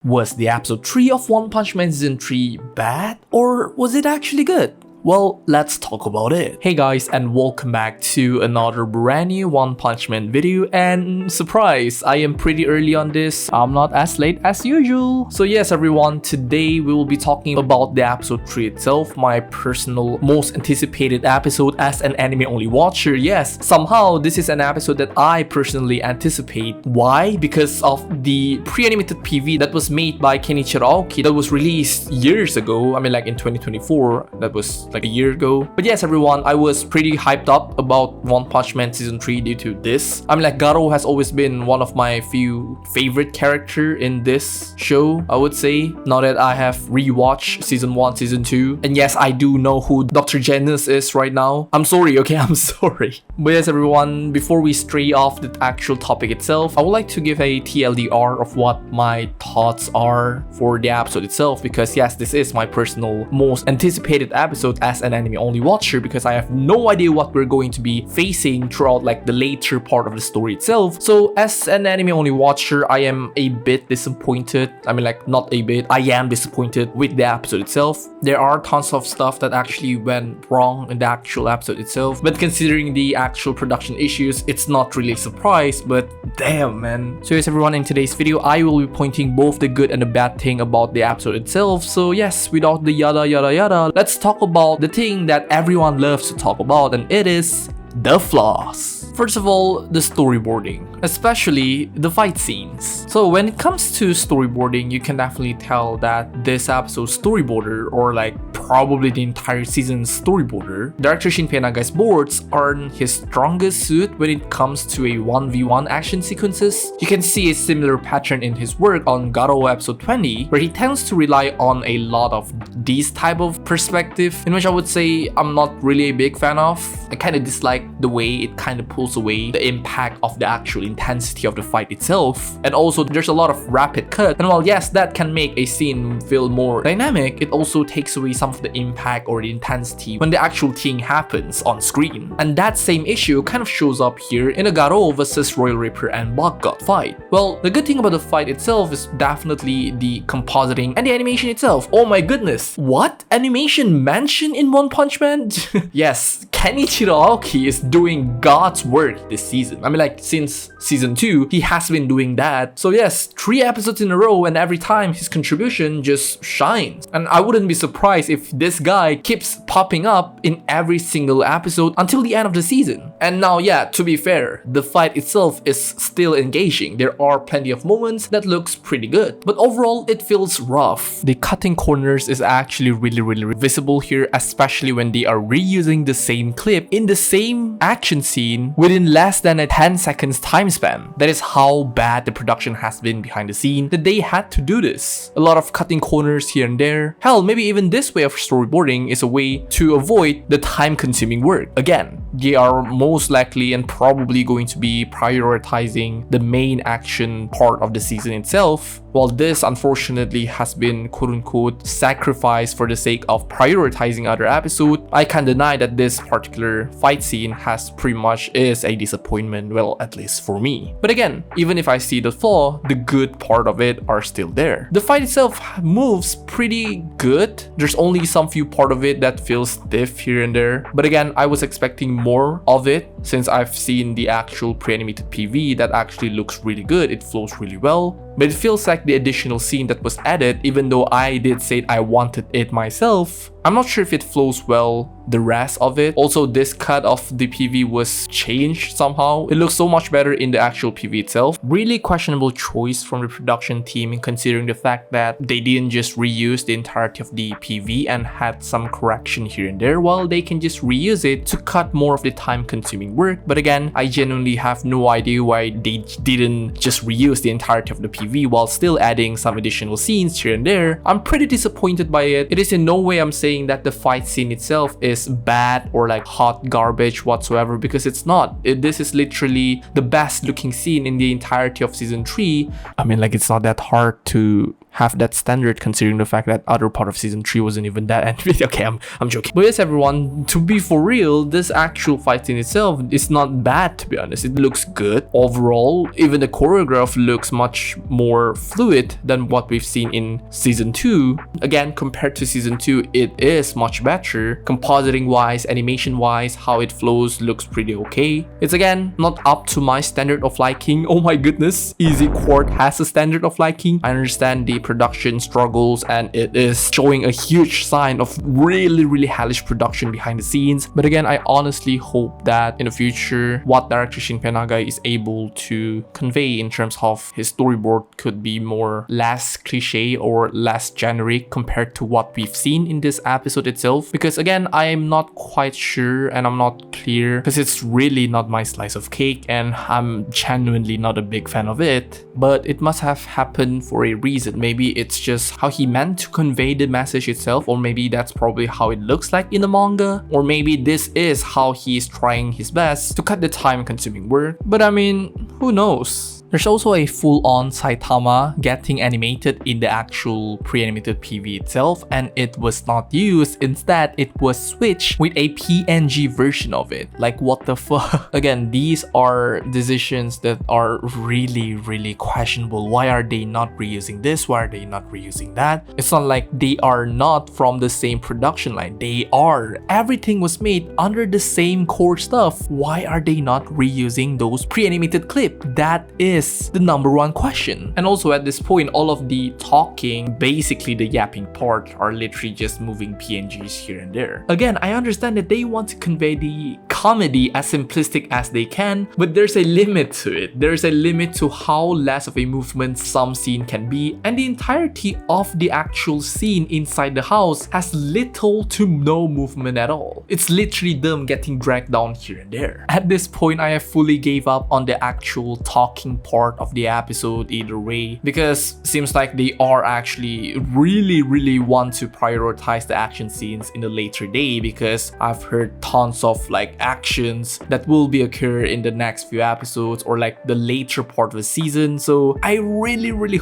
Was the episode 3 of One Punch Man Season 3 bad, or was it actually good? Well, let's talk about it. Hey guys, and welcome back to another brand new One Punch Man video, and surprise, I am pretty early on this. I'm not as late as usual. So yes everyone, today we will be talking about the episode 3 itself, my personal most anticipated episode as an anime only watcher. Yes, somehow this is an episode that I personally anticipate. Why? Because of the pre-animated PV that was made by Kenichiro Aoki that was released years ago. I mean like in 2024, that was like a year ago. But yes everyone, I was pretty hyped up about One Punch Man Season 3 due to this. I mean like Garo has always been one of my few favorite character in this show, I would say, now that I have rewatched Season 1, Season 2. And yes, I do know who Dr. Janus is right now. I'm sorry, okay? I'm sorry. But yes everyone, before we stray off the actual topic itself, I would like to give a TLDR of what my thoughts are for the episode itself, because yes, this is my personal most anticipated episode as an anime only watcher, because I have no idea what we're going to be facing throughout like the later part of the story itself. So as an anime only watcher, I am a bit disappointed. I mean like not a bit, I am disappointed with the episode itself. There are tons of stuff that actually went wrong in the actual episode itself, but considering the actual production issues, it's not really a surprise. But damn man. So yes everyone, in today's video I will be pointing both the good and the bad thing about the episode itself. So yes, without the yada yada yada, let's talk about the thing that everyone loves to talk about, and it is the flaws. First of all, the storyboarding, especially the fight scenes. So when it comes to storyboarding, you can definitely tell that this episode's storyboarder, or like probably the entire season's storyboarder, Director Shinpei Nagai's boards aren't his strongest suit when it comes to a 1v1 action sequences. You can see a similar pattern in his work on Garo episode 20, where he tends to rely on a lot of these type of perspective, in which I would say I'm not really a big fan of. I kind of dislike the way it kind of pulls away the impact of the actual intensity of the fight itself. And also there's a lot of rapid cut, and while yes, that can make a scene feel more dynamic, it also takes away some of the impact or the intensity when the actual thing happens on screen. And that same issue kind of shows up here in a Garo vs Royal Reaper and Bug God fight. Well, the good thing about the fight itself is definitely the compositing and the animation itself. Oh my goodness, what? Animation mentioned in One Punch Man? Yes, Kenichiro Aoki is doing God's work this season. I mean like since season 2, he has been doing that. So yes, 3 episodes in a row, and every time his contribution just shines. And I wouldn't be surprised if this guy keeps popping up in every single episode until the end of the season. And now yeah, to be fair, the fight itself is still engaging. There are plenty of moments that looks pretty good, but overall it feels rough. The cutting corners is actually really visible here, especially when they are reusing the same clip in the same action scene within less than a 10 seconds time span. That is how bad the production has been behind the scene, that they had to do this. A lot of cutting corners here and there. Hell, maybe even this way of storyboarding is a way to avoid the time-consuming work. Again, they are most likely and probably going to be prioritizing the main action part of the season itself, while this unfortunately has been quote-unquote sacrificed for the sake of prioritizing other episodes. I can't deny that this particular fight scene has pretty much is a disappointment, well at least for me. But again, even if I see the flaw, the good part of it are still there. The fight itself moves pretty good. There's only some few part of it that feels stiff here and there, but again, I was expecting more of it since I've seen the actual pre-animated PV that actually looks really good. It flows really well, but it feels like the additional scene that was added, even though I did say I wanted it myself, I'm not sure if it flows well the rest of it. Also, this cut of the PV was changed somehow. It looks so much better in the actual PV itself. Really questionable choice from the production team, considering the fact that they didn't just reuse the entirety of the PV and had some correction here and there, while they can just reuse it to cut more of the time-consuming work. But again, I genuinely have no idea why they didn't just reuse the entirety of the PV while still adding some additional scenes here and there. I'm pretty disappointed by it. It is in no way I'm saying that the fight scene itself is bad or like hot garbage whatsoever, because it's not. This is literally the best looking scene in the entirety of season 3. I mean like it's not that hard to have that standard considering the fact that other part of season 3 wasn't even that animated. Okay, I'm joking. But yes, everyone, to be for real, this actual fight scene itself is not bad, to be honest. It looks good overall. Even the choreograph looks much more fluid than what we've seen in season 2. Again, compared to season 2, it is much better. Compositing wise, animation wise, how it flows looks pretty okay. It's again not up to my standard of liking. Oh my goodness, Easy Court has a standard of liking. I understand the production struggles and it is showing a huge sign of really hellish production behind the scenes. But again, I honestly hope that in the future, what director Shin Nagai is able to convey in terms of his storyboard could be more less cliche or less generic compared to what we've seen in this episode itself. Because again, I am not quite sure and I'm not clear because it's really not my slice of cake and I'm genuinely not a big fan of it. But it must have happened for a reason. Maybe it's just how he meant to convey the message itself, or maybe that's probably how it looks like in the manga, or maybe this is how he's trying his best to cut the time consuming work. But I mean, who knows? There's also a full-on Saitama getting animated in the actual pre-animated PV itself, and it was not used. Instead, it was switched with a PNG version of it. Like, what the fuck? Again, these are decisions that are really questionable. Why are they not reusing this? Why are they not reusing that? It's not like they are not from the same production line. They are. Everything was made under the same core stuff. Why are they not reusing those pre-animated clips? That is the number one question. And also at this point, all of the talking, basically the yapping part, are literally just moving PNGs here and there. Again, I understand that they want to convey the comedy as simplistic as they can, but there's a limit to it. There's a limit to how less of a movement some scene can be, and the entirety of the actual scene inside the house has little to no movement at all. It's literally them getting dragged down here and there. At this point, I have fully gave up on the actual talking part of the episode either way, because seems like they are actually really want to prioritize the action scenes in the later day, because I've heard tons of like actions that will be occur in the next few episodes or like the later part of the season. So I really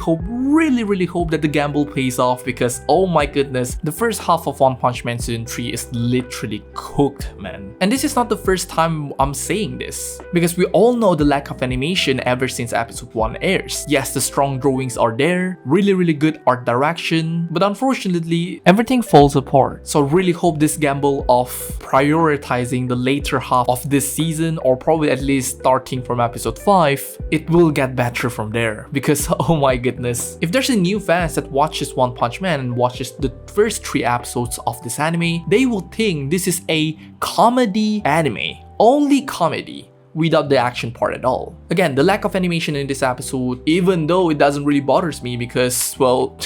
hope that the gamble pays off, because oh my goodness, the first half of One Punch Man season 3 is literally cooked, man. And this is not the first time I'm saying this, because we all know the lack of animation ever since episode 1 airs. Yes, the strong drawings are there, really good art direction, but unfortunately everything falls apart. So I really hope this gamble of prioritizing the later half of this season, or probably at least starting from episode 5, it will get better from there. Because oh my goodness, if there's a new fans that watches One Punch Man and watches the first 3 episodes of this anime, they will think this is a comedy anime, only comedy, without the action part at all. Again, the lack of animation in this episode, even though it doesn't really bothers me because, well,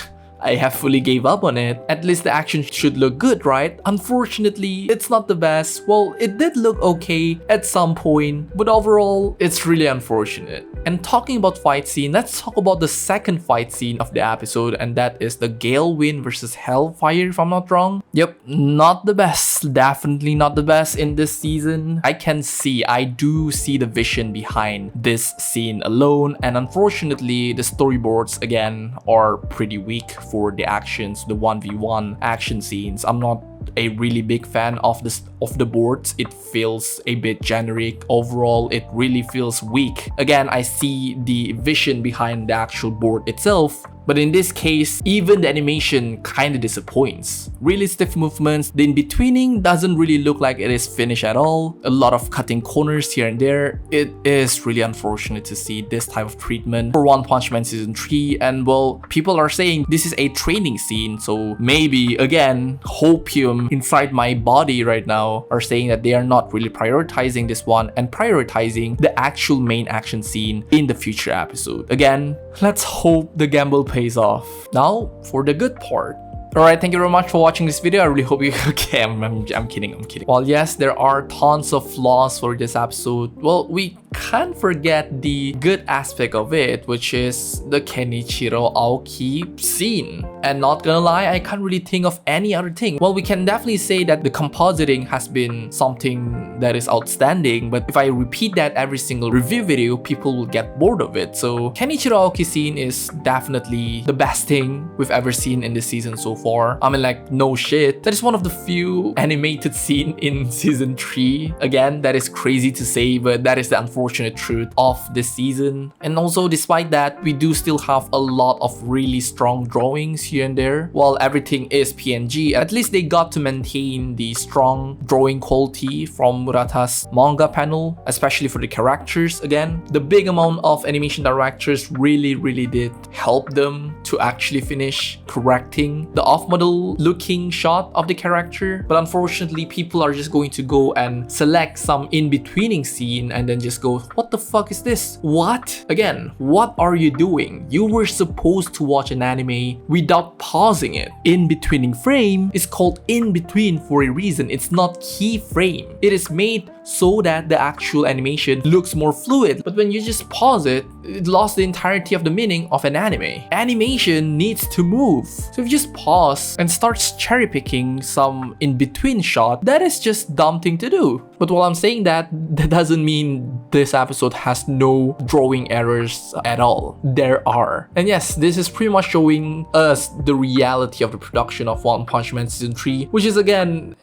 I have fully gave up on it. At least the action should look good, right? Unfortunately, it's not the best. Well, it did look okay at some point, but overall, it's really unfortunate. And talking about fight scene, let's talk about the second fight scene of the episode, and that is the Gale Wind versus Hellfire, if I'm not wrong. Yep, not the best. Definitely not the best in this season. I do see the vision behind this scene alone, and unfortunately, the storyboards again are pretty weak for the actions, the 1v1 action scenes. I'm not a really big fan of the boards. It feels a bit generic. Overall, it really feels weak. Again, I see the vision behind the actual board itself, but in this case, even the animation kinda disappoints. Really stiff movements, the in-betweening doesn't really look like it is finished at all. A lot of cutting corners here and there. It is really unfortunate to see this type of treatment for One Punch Man Season 3, and well, people are saying this is a training scene, so maybe, again, hopium inside my body right now are saying that they are not really prioritizing this one and prioritizing the actual main action scene in the future episode. Again, let's hope the gamble pays off. Now, for the good part. Alright, thank you very much for watching this video. I really hope you okay. I'm kidding. Well, yes, there are tons of flaws for this episode. Well, we can't forget the good aspect of it, which is the Kenichiro Aoki scene. And not gonna lie, I can't really think of any other thing. Well, we can definitely say that the compositing has been something that is outstanding, but if I repeat that every single review video, people will get bored of it. So Kenichiro Aoki scene is definitely the best thing we've ever seen in this season so far. I mean, like, no shit. That is one of the few animated scene in season 3. Again, that is crazy to say, but that is the unfortunate truth of this season. And also, despite that, we do still have a lot of really strong drawings here and there. While everything is PNG, at least they got to maintain the strong drawing quality from Murata's manga panel, especially for the characters. Again, the big amount of animation directors really did help them to actually finish correcting the off-model looking shot of the character. But unfortunately, people are just going to go and select some in-betweening scene and then just go, what the fuck is this? What? Again, what are you doing? You were supposed to watch an anime without pausing it. In-betweening frame is called in-between for a reason. It's not keyframe. It is made so that the actual animation looks more fluid. But when you just pause it, it lost the entirety of the meaning of an anime. Animation needs to move. So if you just pause and starts cherry picking some in-between shot, that is just dumb thing to do. But while I'm saying that, that doesn't mean this episode has no drawing errors at all. There are. And yes, this is pretty much showing us the reality of the production of One Punch Man Season 3, which is, again,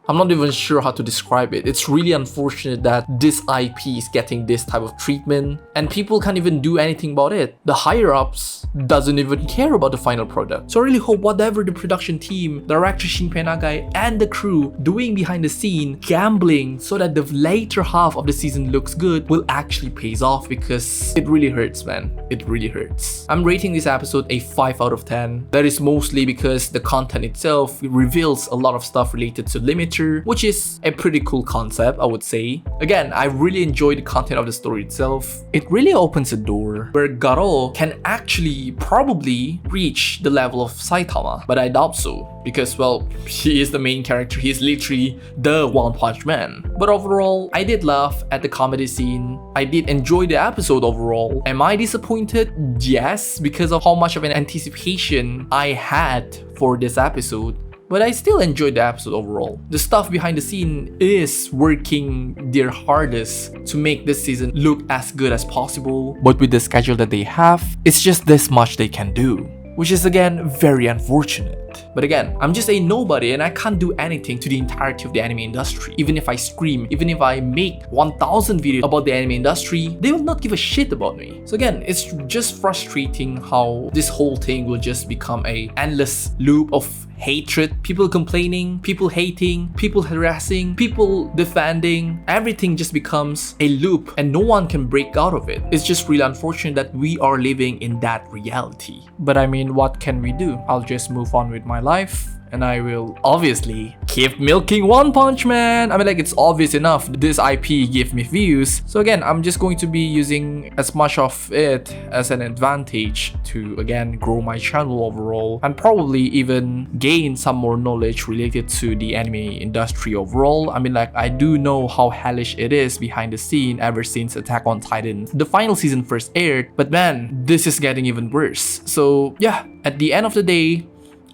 I'm not even sure how to describe it. It's really unfortunate that this IP is getting this type of treatment and people can't even do anything about it. The higher-ups doesn't even care about the final product. So I really hope whatever the production team, director Shinpei Nagai and the crew doing behind the scene, gambling so that the later half of the season looks good, will actually pays off, because it really hurts, man. It really hurts. I'm rating this episode a 5 out of 10. That is mostly because the content itself reveals a lot of stuff related to limiter, which is a pretty cool concept, I would say. Again, I really enjoy the content of the story itself. It really opens a door where Garo can actually probably reach the level of Saitama, but I doubt so, because, well, he is the main character. He's literally the One Punch Man. But overall, I did laugh at the comedy scene. I did enjoy the episode overall. Am I disappointed? Yes, because of how much of an anticipation I had for this episode. But I still enjoyed the episode overall. The stuff behind the scene is working their hardest to make this season look as good as possible. But with the schedule that they have, it's just this much they can do, which is, again, very unfortunate. But again, I'm just a nobody and I can't do anything to the entirety of the anime industry. Even if I scream, even if I make 1000 videos about the anime industry, they will not give a shit about me. So again, it's just frustrating how this whole thing will just become a endless loop of hatred, people complaining, people hating, people harassing, people defending. Everything just becomes a loop and no one can break out of it. It's just really unfortunate that we are living in that reality. But I mean, what can we do? I'll just move on with my life. And I will obviously keep milking One Punch Man. I mean, like, it's obvious enough. This IP gave me views. So again, I'm just going to be using as much of it as an advantage to, again, grow my channel overall. And probably even gain some more knowledge related to the anime industry overall. I mean, like, I do know how hellish it is behind the scene ever since Attack on Titan, the final season first aired. But man, this is getting even worse. So yeah, at the end of the day,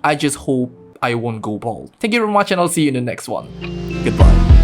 I just hope I won't go bald. Thank you very much and I'll see you in the next one. Goodbye.